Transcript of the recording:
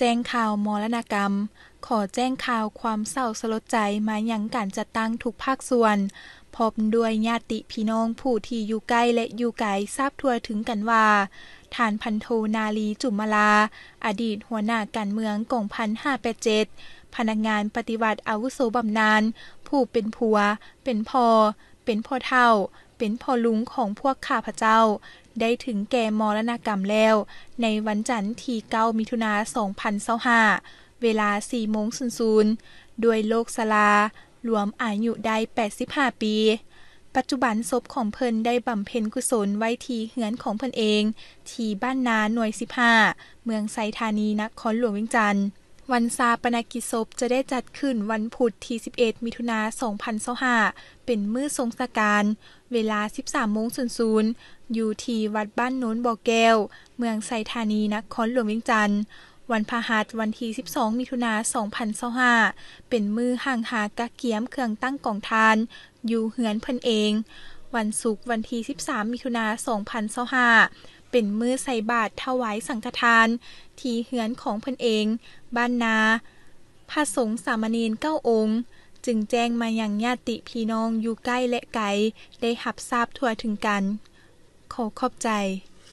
แจ้งข่าวมรณกรรมขอแจ้งข่าวความเศร้าสลดใจมายังการจัดตั้งทุกภาคส่วนพร้อมด้วยญาติพี่น้องผู้ที่อยู่ใกล้และอยู่ไกลทราบทั่วถึงกันว่าท่านพันโทนาลีจุมมาลาอดีตหัวหน้าการเมืองกองพัน587พนักงานปฏิบัติอาวุโสบำนาญผู้เป็นผัวเป็นพ่อเป็นพ่อเฒ่าเป็นพ่อลุงของพวกข้าพเจ้าได้ถึงแก่มรณกรรมแล้วในวันจันทร์ที่9มิถุนายน2025เวลา 4:00 นด้วยโรคชรารวมอายุได้85ปีปัจจุบันศพของเพิ่นได้บำเพ็ญกุศลไว้ที่เฮือนของเพิ่นเองที่บ้านนาหน่วย15เมืองไซธานีนครหลวงเวียงจันทน์วันชาปนกิจศพจะได้จัดขึ้นวันพุธที่11มิถุนายน2025เป็นมื้อทรงสการเวลา 13:00 นอยู่ที่วัดบ้านโน้นบ่อแก้วเมืองไซธานีนครหลวงเวียงจันทน์วันพฤหัสวันที่12มิถุนายน2025เป็นมื้อห่างหากะเกียมเครื่องตั้งกองทานอยู่เฮือนเพิ่นเองวันศุกร์วันที่13มิถุนายน2025เป็นมื้อใส่บาตรถวายสังฆทานที่เฮือนของเพิ่นเองบ้านนาพระสงฆ์สามเณร9องค์จึงแจ้งมายังญาติพี่น้องอยู่ใกล้และไกลได้รับทราบทั่วถึงกันขอขอบใจ